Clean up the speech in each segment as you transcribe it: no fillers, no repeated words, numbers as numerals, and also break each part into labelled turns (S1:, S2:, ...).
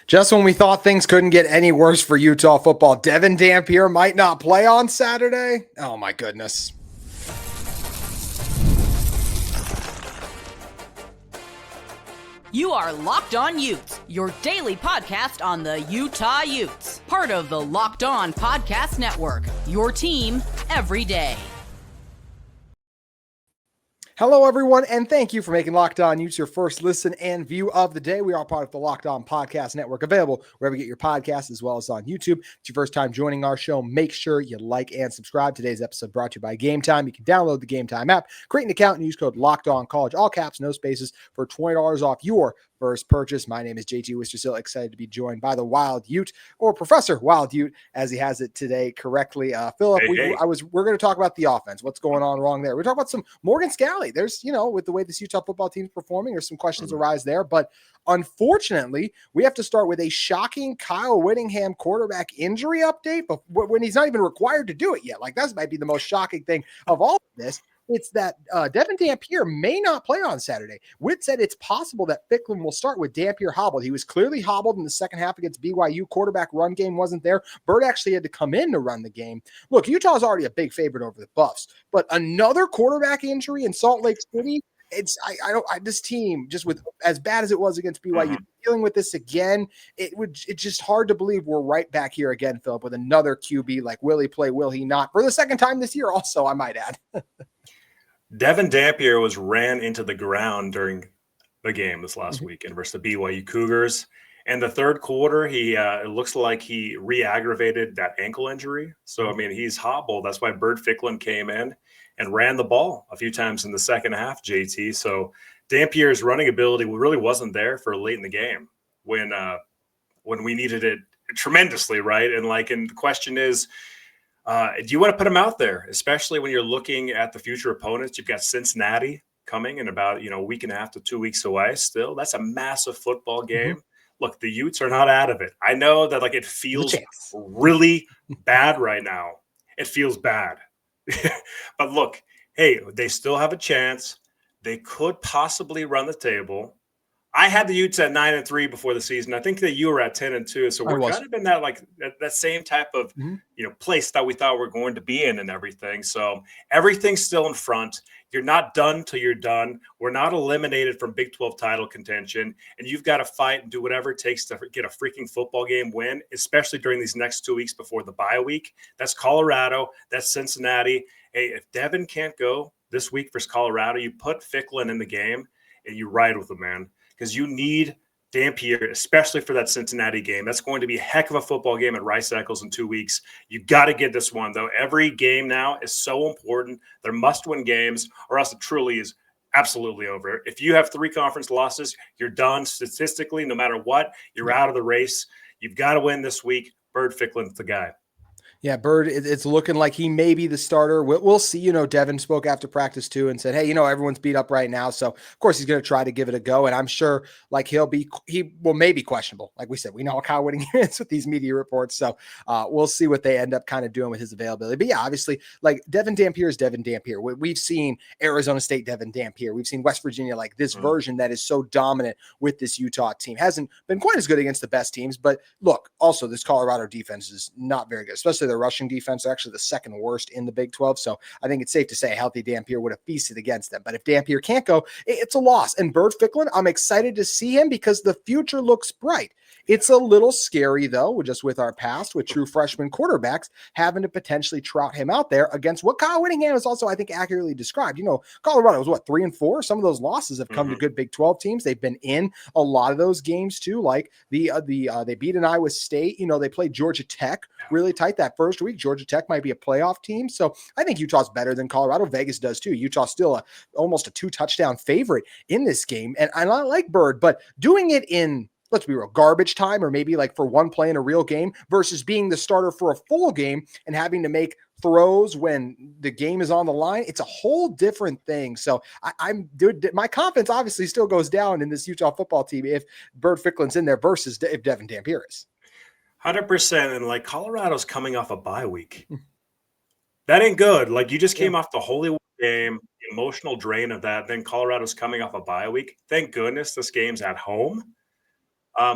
S1: Just when we thought things couldn't get any worse for Utah football, Devon Dampier might not play on Saturday. Oh my goodness.
S2: You are Locked On Utes, your daily podcast on the Utah Utes. Part of the Locked On Podcast Network, your team every day.
S1: Hello, everyone, and thank you for making Locked On Utes your first listen and view of the day. We are part of the Locked On Podcast Network, available wherever you get your podcasts, as well as on YouTube. If it's your first time joining our show, make sure you like and subscribe. Today's episode brought to you by Game Time. You can download the Game Time app, create an account, and use code LOCKEDONCollege, all caps, no spaces, for $20 off your first purchase. My name is JT Wistrcill, excited to be joined by the Wild Ute, or Professor Wild Ute, as he has it today correctly. Philip, we're going to talk about the offense. What's going on wrong there? We're talking about some Morgan Scalley. There's, with the way this Utah football team is performing, there's some questions arise there. But unfortunately, we have to start with a shocking Kyle Whittingham quarterback injury update, but when he's not even required to do it yet. Like, that might be the most shocking thing of all of this. It's that Devon Dampier may not play on Saturday. Witt said it's possible that Ficklin will start with Dampier hobbled. He was clearly hobbled in the second half against BYU. Quarterback run game wasn't there. Bird actually had to come in to run the game. Look, Utah's already a big favorite over the Buffs, but another quarterback injury in Salt Lake City. This team, just with as bad as it was against BYU, dealing with this again, it's just hard to believe we're right back here again, Philip, with another QB. Like, will he play? Will he not? For the second time this year, also, I might add.
S3: Devon Dampier was ran into the ground during the game this last weekend versus the BYU Cougars. And the third quarter, it looks like he re-aggravated that ankle injury. So, he's hobbled. That's why Bird Ficklin came in and ran the ball a few times in the second half, JT. So Dampier's running ability really wasn't there for late in the game when we needed it tremendously, right? And the question is, do you want to put him out there, especially when you're looking at the future opponents? You've got Cincinnati coming in about a week and a half to 2 weeks away still. That's a massive football game. Look, the Utes are not out of it. I know that it feels really bad right now. It feels bad. But look, hey, they still have a chance. They could possibly run the table. I had the Utes at 9-3 before the season. I think that you were at 10-2. So we're kind of in that same type of place that we thought we were going to be in and everything. So everything's still in front. You're not done till you're done. We're not eliminated from Big 12 title contention, and you've got to fight and do whatever it takes to get a freaking football game win, especially during these next 2 weeks before the bye week. That's Colorado. That's Cincinnati. Hey, if Devon can't go this week versus Colorado, you put Ficklin in the game and you ride with him, man. Because you need Dampier, especially for that Cincinnati game. That's going to be a heck of a football game at Rice-Eccles in 2 weeks. You got to get this one, though. Every game now is so important. They're must-win games, or else it truly is absolutely over. If you have 3 conference losses, you're done statistically. No matter what, you're out of the race. You've got to win this week. Bird Ficklin's the guy.
S1: Yeah, Bird, it's looking like he may be the starter. We'll see. Devon spoke after practice too and said, hey, everyone's beat up right now. So, of course, he's going to try to give it a go. And I'm sure he will maybe questionable. Like we said, we know how Kyle Whittingham is with these media reports. So we'll see what they end up kind of doing with his availability. But yeah, obviously, Devon Dampier is Devon Dampier. We've seen Arizona State Devon Dampier. We've seen West Virginia, this version that is so dominant with this Utah team. Hasn't been quite as good against the best teams. But look, also, this Colorado defense is not very good, especially their rushing defense, actually the second worst in the Big 12. So I think it's safe to say a healthy Dampier would have feasted against them. But if Dampier can't go, it's a loss. And Bird Ficklin, I'm excited to see him because the future looks bright. It's a little scary, though, just with our past, with true freshman quarterbacks having to potentially trot him out there against what Kyle Whittingham is also, I think, accurately described. Colorado was 3-4. Some of those losses have come to good Big 12 teams. They've been in a lot of those games too. Like they beat an Iowa State. They played Georgia Tech really tight that first week. Georgia Tech might be a playoff team. So I think Utah's better than Colorado. Vegas does too. Utah's still almost a 2-touchdown favorite in this game. And I like Bird, but doing it in, let's be real, garbage time, or maybe for one play in a real game versus being the starter for a full game and having to make throws when the game is on the line, it's a whole different thing. So my confidence obviously still goes down in this Utah football team if Bird Ficklin's in there versus if Devon Dampier is.
S3: 100%. And Colorado's coming off a bye week. That ain't good. You just came off the Holy game, the emotional drain of that. Then Colorado's coming off a bye week. Thank goodness this game's at home.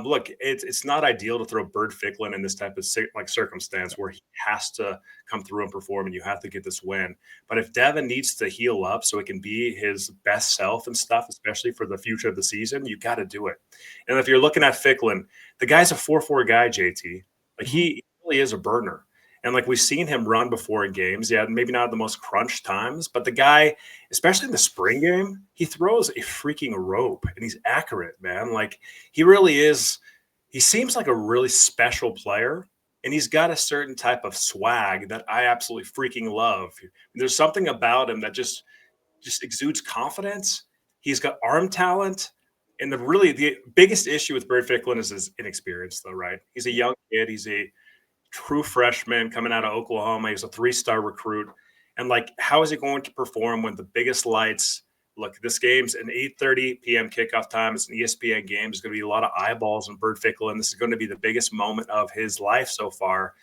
S3: Look, it's not ideal to throw Bird Ficklin in this type of circumstance where he has to come through and perform, and you have to get this win. But if Devon needs to heal up so it can be his best self and stuff, especially for the future of the season, you got to do it. And if you're looking at Ficklin, the guy's a 4-4 guy, JT. Like he really is a burner. And like we've seen him run before in games. Yeah, maybe not at the most crunch times, but the guy, especially in the spring game, he throws a freaking rope and he's accurate, man. Like he really is. He seems like a really special player, and he's got a certain type of swag that I absolutely freaking love. There's something about him that just exudes confidence. He's got arm talent. And the biggest issue with Bird Ficklin is his inexperience, though, right? He's a young kid. He's a true freshman coming out of Oklahoma. He's a 3-star recruit. And like, how is he going to perform when the biggest lights look? This game's an 8:30 p.m. kickoff time. It's an ESPN game. There's going to be a lot of eyeballs on Bird Ficklin. This is going to be the biggest moment of his life so far.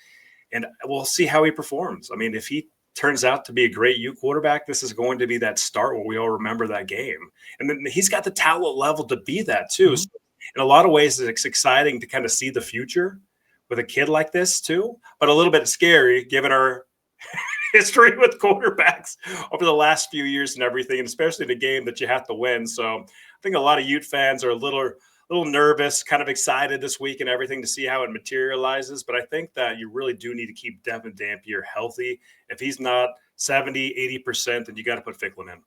S3: And we'll see how he performs. I mean, if he turns out to be a great U quarterback, this is going to be that start where we all remember that game. And then he's got the talent level to be that too. So in a lot of ways, it's exciting to kind of see the future with a kid like this too, but a little bit scary given our history with quarterbacks over the last few years and everything, and especially the game that you have to win. So I think a lot of Ute fans are a little nervous, kind of excited this week and everything to see how it materializes. But I think that you really do need to keep Devon Dampier healthy. If he's not 70, 80%, then you got to put Ficklin in.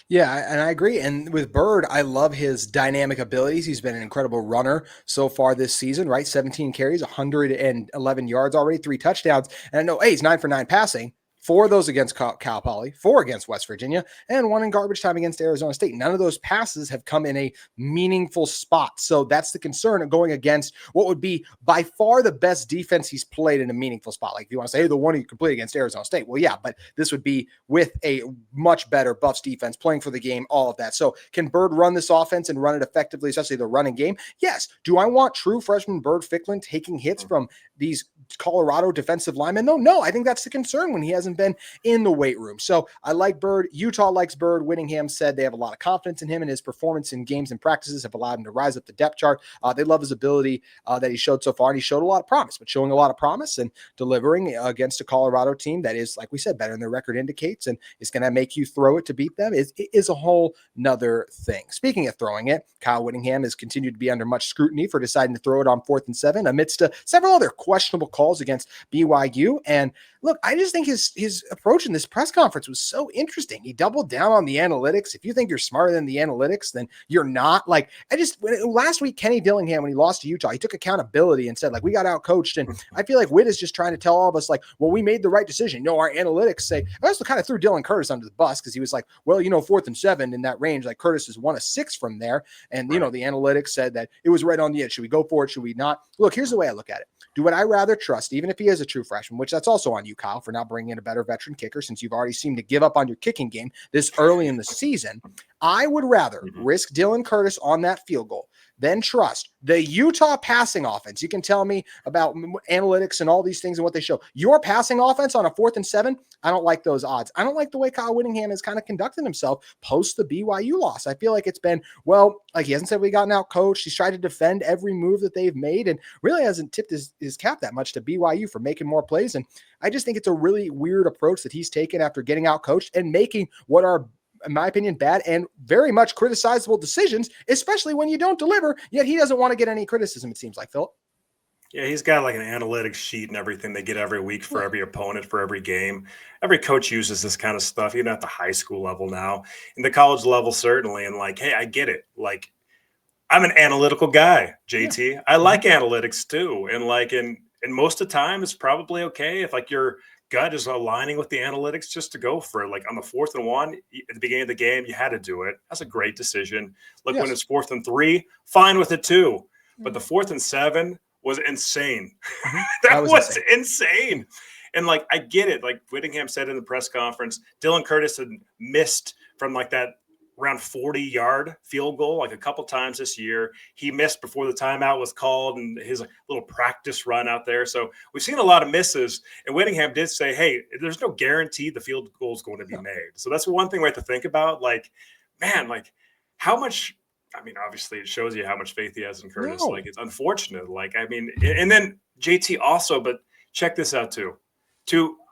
S1: Yeah, and I agree. And with Byrd, I love his dynamic abilities. He's been an incredible runner so far this season, right? 17 carries, 111 yards already, 3 touchdowns. And I know, hey, he's 9 for 9 passing. 4 of those against Cal Poly, 4 against West Virginia, and 1 in garbage time against Arizona State. None of those passes have come in a meaningful spot. So that's the concern of going against what would be by far the best defense he's played in a meaningful spot. Like if you want to say, hey, the one he could play against Arizona State. Well, yeah, but this would be with a much better Buffs defense playing for the game, all of that. So can Byrd run this offense and run it effectively, especially the running game? Yes. Do I want true freshman Bird Ficklin taking hits from these Colorado defensive linemen? No, I think that's the concern when he hasn't been in the weight room. So I like Byrd. Utah likes Byrd. Whittingham said they have a lot of confidence in him, and his performance in games and practices have allowed him to rise up the depth chart. They love his ability that he showed so far, and he showed a lot of promise, but showing a lot of promise and delivering against a Colorado team that is, like we said, better than their record indicates, and is going to make you throw it to beat them is a whole nother thing. Speaking of throwing it, Kyle Whittingham has continued to be under much scrutiny for deciding to throw it on 4th and 7 amidst several other questionable calls against BYU. And look, I just think his approach in this press conference was so interesting. He doubled down on the analytics. If you think you're smarter than the analytics, then you're not. Like, last week, Kenny Dillingham, when he lost to Utah, he took accountability and said, like, we got out coached. And I feel like Witt is just trying to tell all of us, like, well, we made the right decision. No, our analytics say. I also kind of threw Dylan Curtis under the bus because he was like, well, 4th and 7 in that range, like Curtis is 1 of 6 from there. And, the analytics said that it was right on the edge. Should we go for it? Should we not? Look, here's the way I look at it. Would I rather trust, even if he is a true freshman, which that's also on you, Kyle, for not bringing in a better veteran kicker, since you've already seemed to give up on your kicking game this early in the season. I would rather risk Dylan Curtis on that field goal than trust the Utah passing offense. You can tell me about analytics and all these things and what they show. Your passing offense on a 4th and 7, I don't like those odds. I don't like the way Kyle Whittingham has kind of conducted himself post the BYU loss. I feel like it's been, well, like he hasn't said we gotten out coached. He's tried to defend every move that they've made and really hasn't tipped his cap that much to BYU for making more plays. And I just think it's a really weird approach that he's taken after getting out coached and making what are, in my opinion, bad and very much criticizable decisions, especially when you don't deliver, yet he doesn't want to get any criticism, it seems like, Philip.
S3: Yeah, he's got like an analytics sheet and everything they get every week for every opponent, for every game. Every coach uses this kind of stuff, even at the high school level now. In the college level, certainly. And like, hey, I get it. Like, I'm an analytical guy, JT. Yeah. I like analytics too. And like, and most of the time, it's probably okay if like your gut is aligning with the analytics just to go for it. Like on the 4th and 1 at the beginning of the game, you had to do it. That's a great decision. Like when it's 4th and 3, fine with it too. But the 4th and 7 was insane. That was insane. And like, I get it. Like Whittingham said in the press conference, Dylan Curtis had missed from like that around 40-yard field goal like a couple times this year. He missed before the timeout was called and his little practice run out there. So we've seen a lot of misses. And Whittingham did say, hey, there's no guarantee the field goal is going to be made. So that's one thing we have to think about. Like, man, like how much – I mean, obviously it shows you how much faith he has in Curtis.
S1: No.
S3: Like, it's unfortunate. Like, I mean, and then JT also, but check this out too.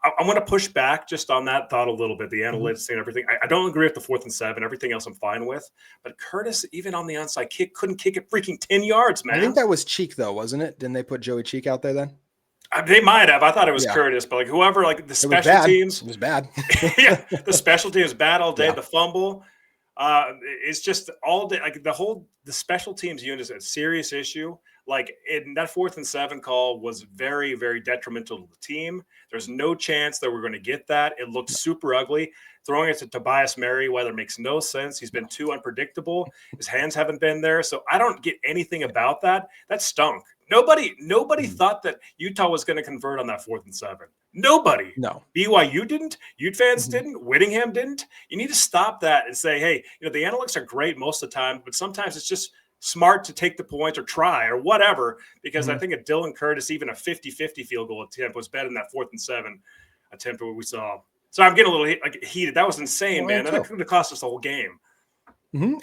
S3: I want to push back just on that thought a little bit, the analytics and everything. I don't agree with the 4th and 7. Everything else I'm fine with. But Curtis, even on the onside kick, couldn't kick it freaking 10 yards, man.
S1: I think that was Cheek, though, wasn't it? Didn't they put Joey Cheek out there then?
S3: They might have. I thought it was Curtis, but like whoever, like the special teams.
S1: It was bad.
S3: Yeah, the special teams bad all day.
S1: Yeah.
S3: The fumble. It's just all day. Like the special teams unit is a serious issue. Like in that 4th and 7 call was very, very detrimental to the team. There's no chance that we're going to get that. It looked super ugly. Throwing it to Tobias Merriweather makes no sense. He's been too unpredictable. His hands haven't been there. So I don't get anything about that. That stunk. Nobody thought that Utah was going to convert on that 4th and 7. Nobody.
S1: No.
S3: BYU didn't. Ute fans didn't. Whittingham didn't. You need to stop that and say, hey, the analytics are great most of the time, but sometimes it's just smart to take the point or try or whatever, because I think a Dylan Curtis, even a 50-50 field goal attempt was better than that 4th and 7 attempt that we saw. So I'm getting a little heated. That was insane, man. That could have cost us the whole game.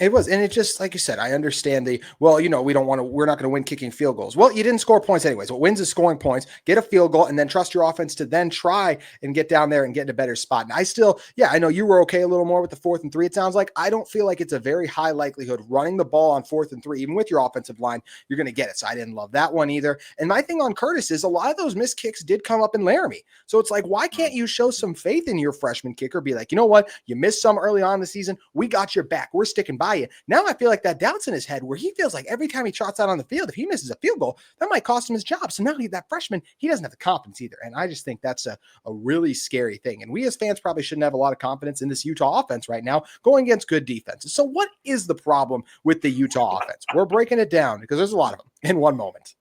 S1: It was. And it just, like you said, I understand we're not going to win kicking field goals. Well, you didn't score points anyways. What wins is scoring points, get a field goal, and then trust your offense to then try and get down there and get in a better spot. And I know you were okay a little more with the 4th and 3. It sounds like I don't feel like it's a very high likelihood running the ball on 4th and 3, even with your offensive line, you're going to get it. So I didn't love that one either. And my thing on Curtis is a lot of those missed kicks did come up in Laramie. So it's like, why can't you show some faith in your freshman kicker? Be like, you know what? You missed some early on in the season. We got your back. We're sticking by you. Now I feel like that doubt's in his head where he feels like every time he trots out on the field, if he misses a field goal, that might cost him his job. So now that freshman, he doesn't have the confidence either. And I just think that's a really scary thing. And we as fans probably shouldn't have a lot of confidence in this Utah offense right now going against good defenses. So what is the problem with the Utah offense? We're breaking it down because there's a lot of them in one moment.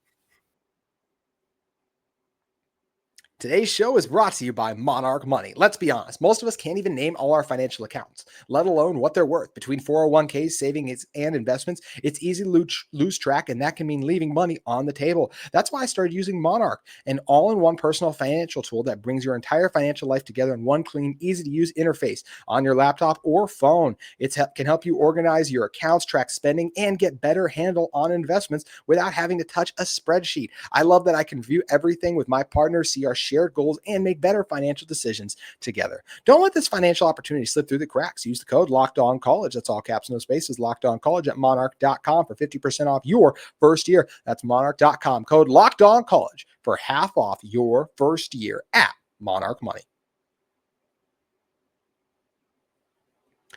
S1: Today's show is brought to you by Monarch Money. Let's be honest, most of us can't even name all our financial accounts, let alone what they're worth. Between 401ks, savings, and investments, it's easy to lose track, and that can mean leaving money on the table. That's why I started using Monarch, an all-in-one personal financial tool that brings your entire financial life together in one clean, easy-to-use interface on your laptop or phone. It can help you organize your accounts, track spending, and get better handle on investments without having to touch a spreadsheet. I love that I can view everything with my partners, see our shared goals, and make better financial decisions together. Don't let this financial opportunity slip through the cracks. Use the code LOCKEDONCollege. That's all caps, no spaces. LOCKEDONCollege at monarch.com for 50% off your first year. That's monarch.com. Code LOCKEDONCollege for half off your first year at Monarch Money.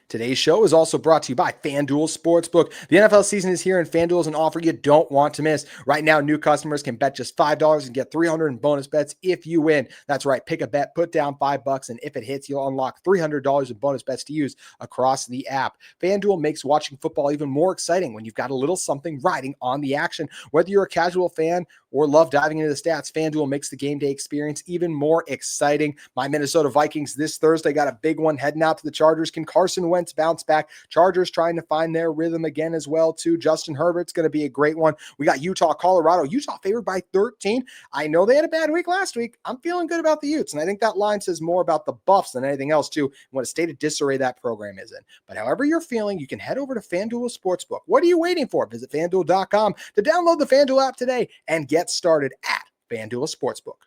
S1: Today's show is also brought to you by FanDuel Sportsbook. The NFL season is here, and FanDuel is an offer you don't want to miss. Right now, new customers can bet just $5 and get $300 in bonus bets if you win. That's right. Pick a bet, put down $5, and if it hits, you'll unlock $300 in bonus bets to use across the app. FanDuel makes watching football even more exciting when you've got a little something riding on the action. Whether you're a casual fan or love diving into the stats, FanDuel makes the game day experience even more exciting. My Minnesota Vikings this Thursday got a big one heading out to the Chargers. Can Carson Wentz bounce back? Chargers trying to find their rhythm again as well too. Justin Herbert's going to be a great one. We got Utah, Colorado. Utah favored by 13. I know they had a bad week last week. I'm feeling good about the Utes, and I think that line says more about the Buffs than anything else too, and what a state of disarray that program is in. But however you're feeling, you can head over to FanDuel Sportsbook. What are you waiting for? Visit FanDuel.com to download the FanDuel app today and get started at FanDuel Sportsbook.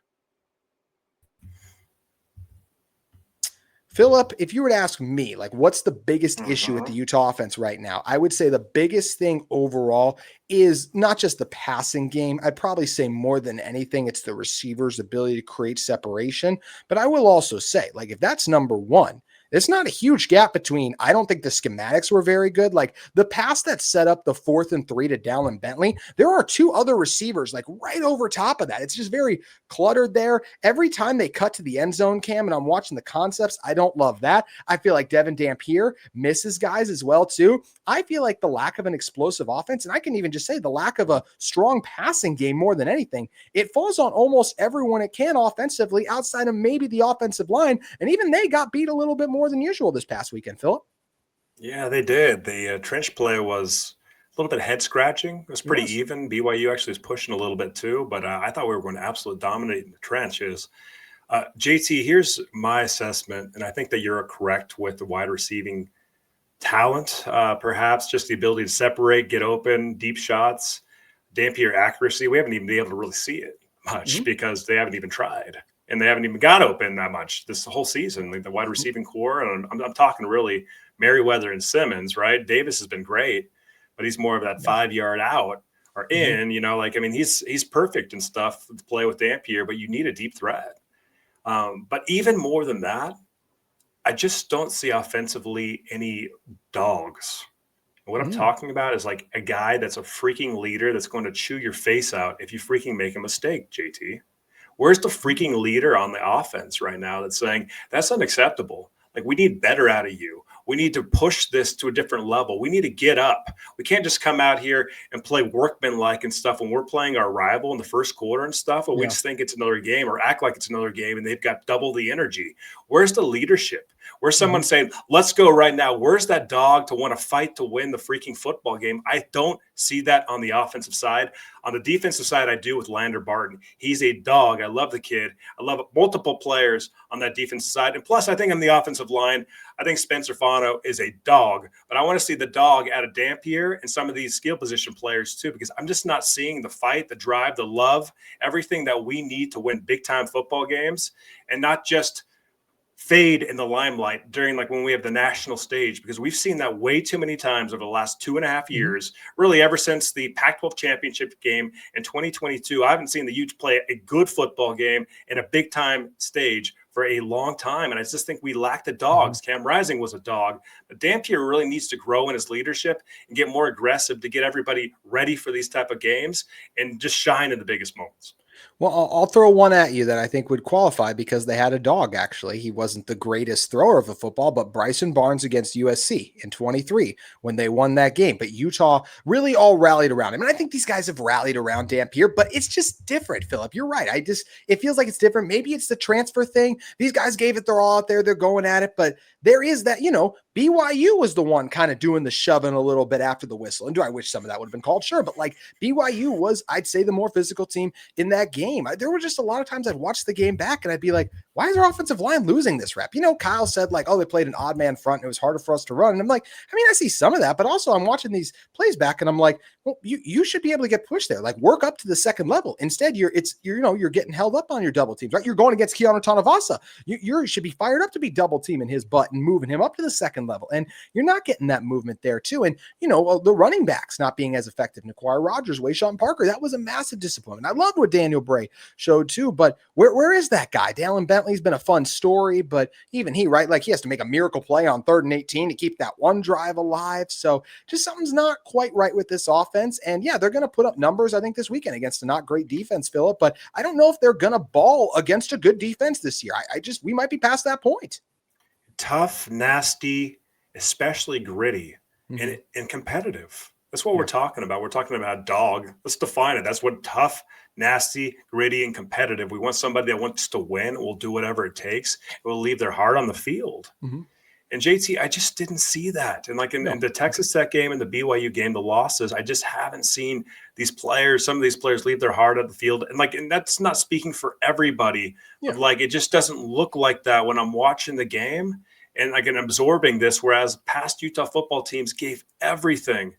S1: Philip, if you were to ask me, like, what's the biggest issue with the Utah offense right now? I would say the biggest thing overall is not just the passing game. I'd probably say more than anything, it's the receiver's ability to create separation. But I will also say, like, if that's number one, it's not a huge gap between, I don't think the schematics were very good. Like the pass that set up the 4th and 3 to Dallin Bentley, there are two other receivers like right over top of that. It's just very cluttered there. Every time they cut to the end zone, Cam, and I'm watching the concepts, I don't love that. I feel like Devon Dampier misses guys as well too. I feel like the lack of an explosive offense, and I can even just say the lack of a strong passing game more than anything, it falls on almost everyone it can offensively outside of maybe the offensive line. And even they got beat a little bit more than usual this past weekend, Philip.
S3: Yeah, they did. The trench play was a little bit head scratching. It was pretty even. BYU actually was pushing a little bit too, but I thought we were going to absolutely dominate in the trenches. JT, here's my assessment, and I think that you're correct with the wide receiving talent, perhaps just the ability to separate, get open, deep shots, Dampier accuracy. We haven't even been able to really see it much because they haven't even tried. And they haven't even got open that much this whole season. Like the wide receiving core, and I'm talking really Merriweather and Simmons, right? Davis has been great, but he's more of that 5-yard out or in. He's perfect and stuff to play with Dampier, but you need a deep threat. But even more than that, I just don't see offensively any dogs. What I'm talking about is like a guy that's a freaking leader that's going to chew your face out if you freaking make a mistake, JT. Where's the freaking leader on the offense right now that's saying that's unacceptable? Like, we need better out of you. We need to push this to a different level. We need to get up. We can't just come out here and play workmanlike and stuff when we're playing our rival in the first quarter and stuff, but we just think it's another game or act like it's another game and they've got double the energy. Where's the leadership? Where's someone saying, let's go right now? Where's that dog to want to fight to win the freaking football game? I don't see that on the offensive side. On the defensive side, I do with Lander Barton. He's a dog. I love the kid. I love multiple players on that defensive side. And plus, I think on the offensive line, I think Spencer Fano is a dog. But I want to see the dog out of Dampier and some of these skill position players too, because I'm just not seeing the fight, the drive, the love, everything that we need to win big-time football games, and not just fade in the limelight during like when we have the national stage, because we've seen that way too many times over the last 2.5 years, really ever since the Pac-12 championship game in 2022. I haven't seen the Utes play a good football game in a big time stage for a long time. And I just think we lack the dogs. Cam Rising was a dog, but Dampier really needs to grow in his leadership and get more aggressive to get everybody ready for these type of games and just shine in the biggest moments.
S1: Well, I'll throw one at you that I think would qualify because they had a dog, actually. He wasn't the greatest thrower of the football, but Bryson Barnes against USC in 23 when they won that game. But Utah really all rallied around him. And I think these guys have rallied around Dampier, but it's just different, Philip. You're right. It feels like it's different. Maybe it's the transfer thing. These guys gave it their all out there. They're going at it, but there is that, BYU was the one kind of doing the shoving a little bit after the whistle. And do I wish some of that would have been called? Sure. But like BYU was, I'd say, the more physical team in that game. There were just a lot of times I'd watch the game back and I'd be like, why is our offensive line losing this rep? Kyle said like, oh, they played an odd man front and it was harder for us to run. And I'm like, I see some of that, but also I'm watching these plays back and I'm like, well, you should be able to get pushed there. Like work up to the second level. Instead, you're getting held up on your double teams, right? You're going against Keanu Tanavasa. You should be fired up to be double teaming his butt and moving him up to the second level. And you're not getting that movement there too. And, the running backs not being as effective. Naquir Rogers, Wayshawn Parker, that was a massive disappointment. I loved what Daniel Bray showed too, but where is that guy? Dallin Bentley's been a fun story, but even he, right? Like he has to make a miracle play on 3rd and 18 to keep that one drive alive. So just something's not quite right with this offense. And yeah, they're going to put up numbers, I think, this weekend against a not great defense, Philip, but I don't know if they're going to ball against a good defense this year. We might be past that point.
S3: Tough, nasty, especially gritty and competitive. That's what we're talking about. We're talking about dog. Let's define it. That's what tough, nasty, gritty, and competitive. We want somebody that wants to win, will do whatever it takes, will leave their heart on the field. And JT, I just didn't see that. And like in the Texas Tech game and the BYU game, the losses, I just haven't seen these players, some of these players leave their heart on the field. And that's not speaking for everybody, but like, it just doesn't look like that when I'm watching the game and like absorbing this, whereas past Utah football teams gave everything.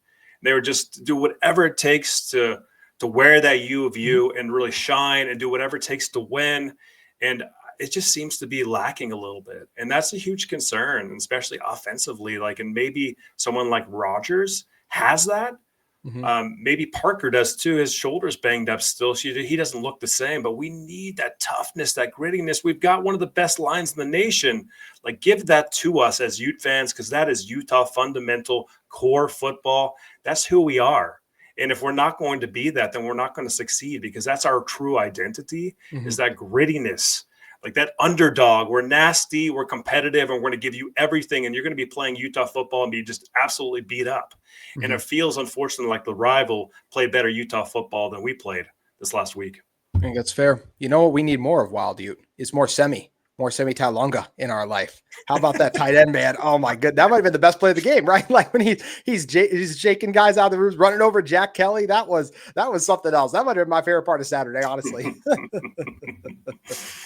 S3: They were just do whatever it takes to wear that U of U and really shine and do whatever it takes to win. And it just seems to be lacking a little bit. And that's a huge concern, especially offensively. Like, and maybe someone like Rogers has that. Maybe Parker does too. His shoulder's banged up still. He doesn't look the same, but we need that toughness, that grittiness. We've got one of the best lines in the nation. Like, give that to us as Ute fans, because that is Utah fundamental core football. That's who we are. And if we're not going to be that, then we're not going to succeed, because that's our true identity, is that grittiness. Like that underdog, we're nasty, we're competitive, and we're going to give you everything. And you're going to be playing Utah football and be just absolutely beat up. And it feels, unfortunately, like the rival played better Utah football than we played this last week.
S1: I think that's fair. You know what we need more of, Wild Ute? Is more Semi Talonga in our life. How about that tight end, man? Oh my good. That might have been the best play of the game, right? Like when he's shaking guys out of the rooms, running over Jack Kelly. That was something else. That might have been my favorite part of Saturday, honestly.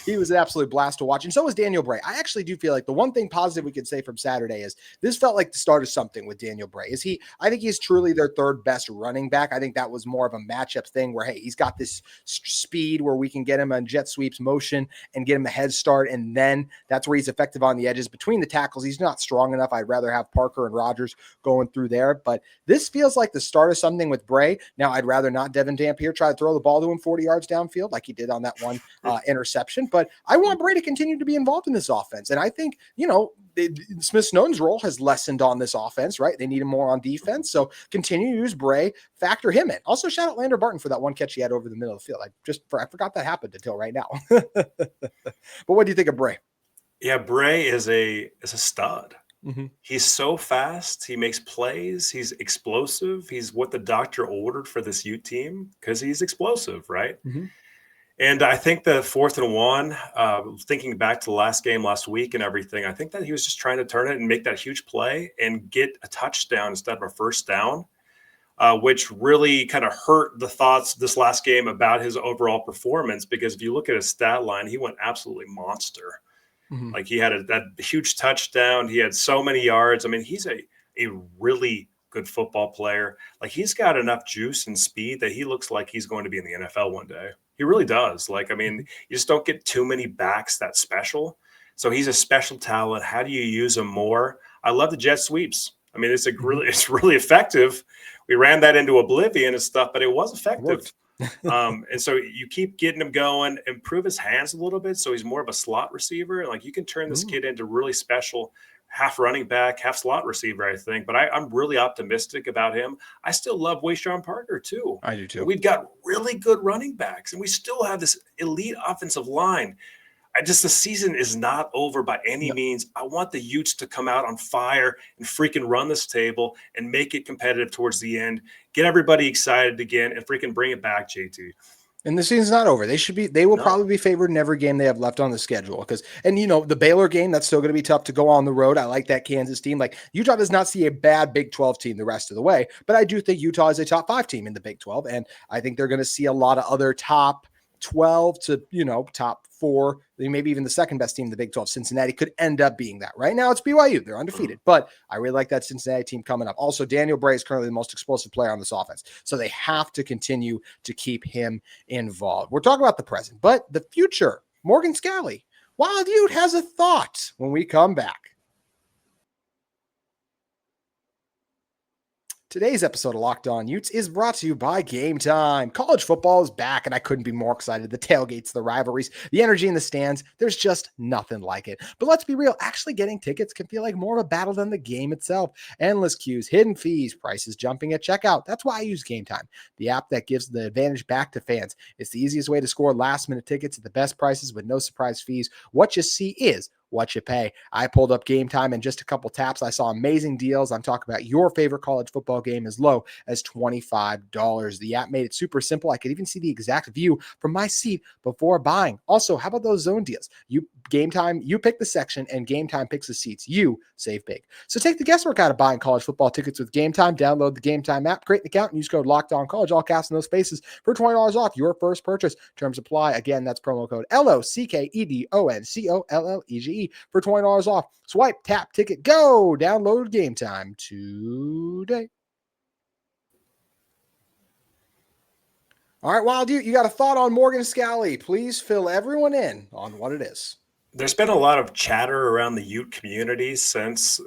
S1: he was an absolute blast to watch. And so was Daniel Bray. I actually do feel like the one thing positive we could say from Saturday is this felt like the start of something with Daniel Bray. I think he's truly their third best running back. I think that was more of a matchup thing where, hey, he's got this speed where we can get him on jet sweeps motion and get him a head start. And then that's where he's effective on the edges between the tackles. He's not strong enough. I'd rather have Parker and Rogers going through there, but this feels like the start of something with Bray. Now I'd rather not Devon Dampier try to throw the ball to him 40 yards downfield like he did on that one interception, but I want Bray to continue to be involved in this offense. And I think, Smith Snowden's role has lessened on this offense, right? They need him more on defense. So continue to use Bray, factor him in. Also shout out Lander Barton for that one catch he had over the middle of the field. I forgot that happened until right now. But what do you think of Bray?
S3: Yeah, Bray is a stud.
S1: Mm-hmm.
S3: He's so fast. He makes plays. He's explosive. He's what the doctor ordered for this Ute team because he's explosive, right?
S1: Mm-hmm.
S3: And I think the 4th and 1, thinking back to the last game last week and everything, I think that he was just trying to turn it and make that huge play and get a touchdown instead of a first down, which really kind of hurt the thoughts this last game about his overall performance. Because if you look at his stat line, he went absolutely monster.
S1: Mm-hmm.
S3: Like he had that huge touchdown. He had so many yards. I mean, he's a really good football player. Like he's got enough juice and speed that he looks like he's going to be in the NFL one day. He really does. Like, I mean, you just don't get too many backs that special. So he's a special talent. How do you use him more? I love the jet sweeps. I mean, it's really effective. We ran that into oblivion and stuff, but it was effective. And so you keep getting him going, improve his hands a little bit. So he's more of a slot receiver. Like you can turn this kid into really special half running back, half slot receiver, I think. But I'm really optimistic about him. I still love Wayshawn Parker too.
S1: I do too.
S3: And we've got really good running backs and we still have this elite offensive line. The season is not over by any means. I want the Utes to come out on fire and freaking run this table and make it competitive towards the end. Get everybody excited again and freaking bring it back, JT.
S1: And the season's not over. They will probably be favored in every game they have left on the schedule. The Baylor game, that's still going to be tough to go on the road. I like that Kansas team. Like Utah does not see a bad Big 12 team the rest of the way, but I do think Utah is a top 5 team in the Big 12. And I think they're going to see a lot of other top 12 to, top 4, maybe even the second best team in the Big 12, Cincinnati, could end up being that. Right now it's BYU. They're undefeated, but I really like that Cincinnati team coming up. Also, Daniel Bray is currently the most explosive player on this offense, so they have to continue to keep him involved. We're talking about the present, but the future. Morgan Scalley, Wild Ute, has a thought when we come back. Today's episode of Locked On Utes is brought to you by Game Time. College football is back, and I couldn't be more excited. The tailgates, the rivalries, the energy in the stands, there's just nothing like it. But let's be real, actually getting tickets can feel like more of a battle than the game itself. Endless queues, hidden fees, prices jumping at checkout. That's why I use Game Time, the app that gives the advantage back to fans. It's the easiest way to score last-minute tickets at the best prices with no surprise fees. What you see is what you pay. I pulled up Game Time in just a couple taps. I saw amazing deals. I'm talking about your favorite college football game as low as $25. The app made it super simple. I could even see the exact view from my seat before buying. Also, how about those zone deals? Game Time, you pick the section and Game Time picks the seats. You save big. So take the guesswork out of buying college football tickets with Game Time. Download the Game Time app, create an account, and use code LOCKEDONCollege, all caps in those spaces, for $20 off your first purchase. Terms apply. Again, that's promo code LOCKEDONCOLLEGE for $20 off. Swipe, tap, ticket, go. Download Game Time today. All right, Wild Ute, you got a thought on Morgan Scalley. Please fill everyone in on what it is.
S3: There's been a lot of chatter around the Ute community since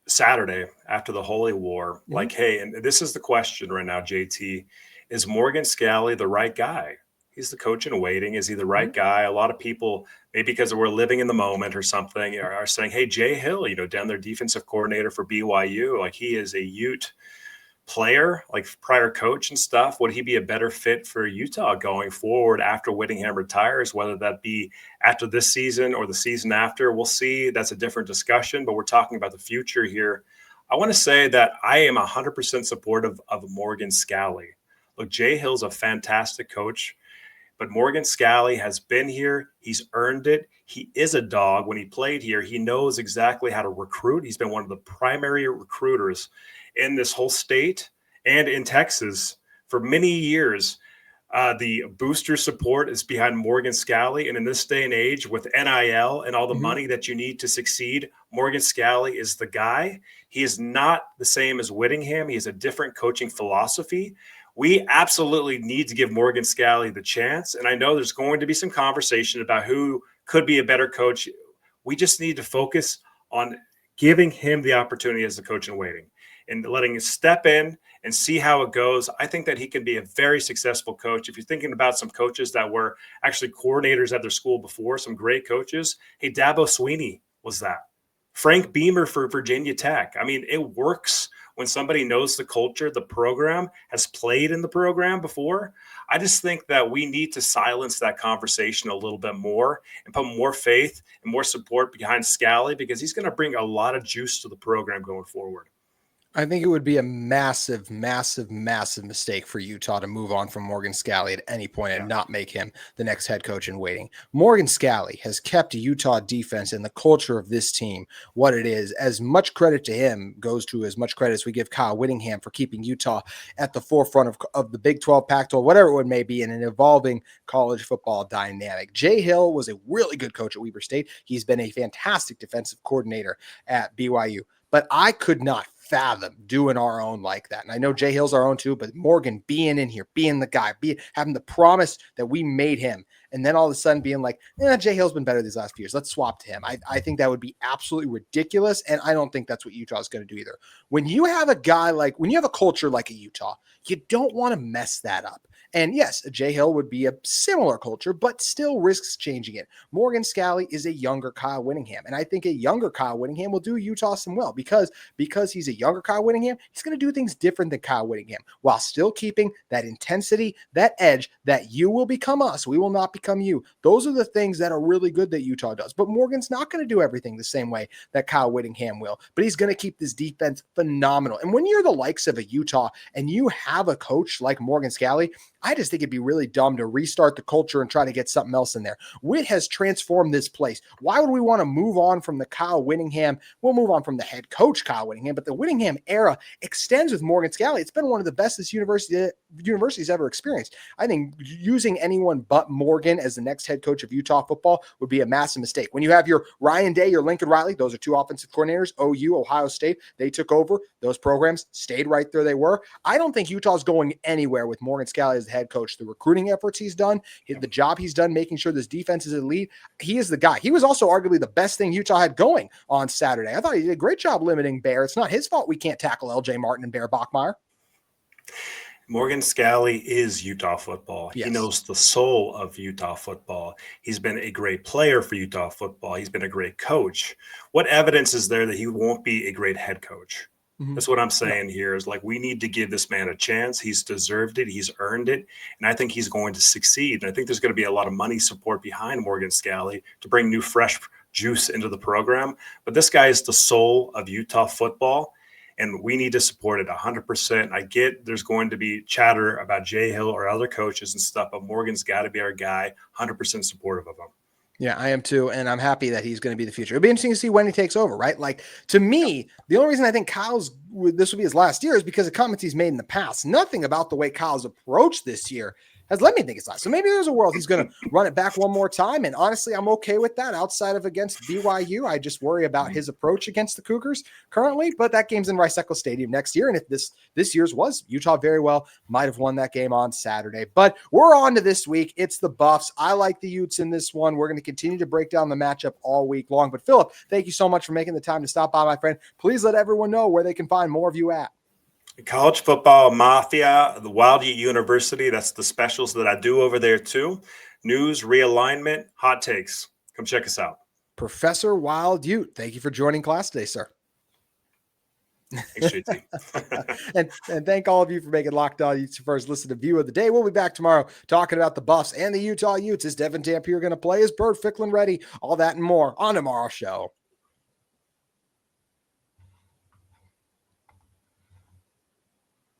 S3: Saturday after the Holy War. Mm-hmm. Like, hey, and this is the question right now, JT, is Morgan Scalley the right guy? He's the coach in waiting. Is he the right guy? A lot of people, maybe because we're living in the moment or something, are saying, hey, Jay Hill, down their defensive coordinator for BYU, like he is a Ute player, like prior coach and stuff. Would he be a better fit for Utah going forward after Whittingham retires, whether that be after this season or the season after? We'll see. That's a different discussion, but we're talking about the future here. I want to say that I am 100% supportive of Morgan Scalley. Look, Jay Hill's a fantastic coach, but Morgan Scalley has been here. He's earned it. He is a dog. When he played here, he knows exactly how to recruit. He's been one of the primary recruiters in this whole state and in Texas for many years. The booster support is behind Morgan Scalley. And in this day and age with NIL and all the money that you need to succeed, Morgan Scalley is the guy. He is not the same as Whittingham. He has a different coaching philosophy. We absolutely need to give Morgan Scalley the chance. And I know there's going to be some conversation about who could be a better coach. We just need to focus on giving him the opportunity as the coach in waiting and letting him step in and see how it goes. I think that he can be a very successful coach. If you're thinking about some coaches that were actually coordinators at their school before, some great coaches, hey, Dabo Sweeney was that. Frank Beamer for Virginia Tech. I mean, it works when somebody knows the culture, the program, has played in the program before. I just think that we need to silence that conversation a little bit more and put more faith and more support behind Scalley, because he's going to bring a lot of juice to the program going forward.
S1: I think it would be a massive, massive, massive mistake for Utah to move on from Morgan Scalley at any point and not make him the next head coach in waiting. Morgan Scalley has kept Utah defense and the culture of this team what it is. As much credit to him goes to as much credit as we give Kyle Whittingham for keeping Utah at the forefront of the Big 12, Pac-12, whatever it may be, in an evolving college football dynamic. Jay Hill was a really good coach at Weber State. He's been a fantastic defensive coordinator at BYU. But I could not fathom doing our own like that. And I know Jay Hill's our own too, but Morgan being in here, being the guy, having the promise that we made him, and then all of a sudden being like, Jay Hill's been better these last few years. Let's swap to him. I think that would be absolutely ridiculous, and I don't think that's what Utah is going to do either. When you have a culture like a Utah, you don't want to mess that up. And yes, Jay Hill would be a similar culture, but still risks changing it. Morgan Scalley is a younger Kyle Whittingham, and I think a younger Kyle Whittingham will do Utah some well because he's a younger Kyle Whittingham. He's going to do things different than Kyle Whittingham while still keeping that intensity, that edge, that you will become us. We will not become you. Those are the things that are really good that Utah does. But Morgan's not going to do everything the same way that Kyle Whittingham will, but he's going to keep this defense phenomenal. And when you're the likes of a Utah and you have a coach like Morgan Scalley, I just think it'd be really dumb to restart the culture and try to get something else in there. Whit has transformed this place. Why would we want to move on from the Kyle Whittingham? We'll move on from the head coach, Kyle Whittingham, but the Whittingham era extends with Morgan Scalley. It's been one of the best this university's ever experienced. I think using anyone but Morgan as the next head coach of Utah football would be a massive mistake. When you have your Ryan Day, your Lincoln Riley, those are two offensive coordinators, OU, Ohio State, they took over. Those programs stayed right there they were. I don't think Utah's going anywhere with Morgan Scalley as the head coach. The recruiting efforts he's done, the job he's done making sure this defense is elite, he is the guy. He was also arguably the best thing Utah had going on Saturday. I thought he did a great job limiting Bear. It's not his fault we can't tackle LJ Martin and Bear Bachmeier.
S3: Morgan Scalley is Utah football. Yes. He knows the soul of Utah football. He's been a great player for Utah football. He's been a great coach. What evidence is there that he won't be a great head coach? That's what I'm saying here is, like, we need to give this man a chance. He's deserved it. He's earned it. And I think he's going to succeed. And I think there's going to be a lot of money support behind Morgan Scalley to bring new, fresh juice into the program. But this guy is the soul of Utah football, and we need to support it 100%. I get there's going to be chatter about Jay Hill or other coaches and stuff, but Morgan's got to be our guy, 100% supportive of him.
S1: Yeah, I am too, and I'm happy that he's going to be the future. It'll be interesting to see when he takes over, right? Like, to me, the only reason I think this will be his last year is because of comments he's made in the past. Nothing about the way Kyle's approached this year has led me to think it's last. So maybe there's a world he's going to run it back one more time, and honestly, I'm okay with that. Outside of against BYU, I just worry about his approach against the Cougars currently, but that game's in Rice-Eccles Stadium next year, and if this year's was, Utah very well might have won that game on Saturday. But we're on to this week. It's the Buffs. I like the Utes in this one. We're going to continue to break down the matchup all week long. But Philip, thank you so much for making the time to stop by, my friend. Please let everyone know where they can find more of you at.
S3: College Football Mafia, the Wild Ute University. That's the specials that I do over there too. News, realignment, hot takes. Come check us out.
S1: Professor Wild Ute, thank you for joining class today, sir.
S3: Thanks, JT.
S1: and thank all of you for making Locked On Utes your first listen to View of the Day. We'll be back tomorrow talking about the Buffs and the Utah Utes. Is Devon Dampier going to play? Is Bird Ficklin ready? All that and more on tomorrow's show.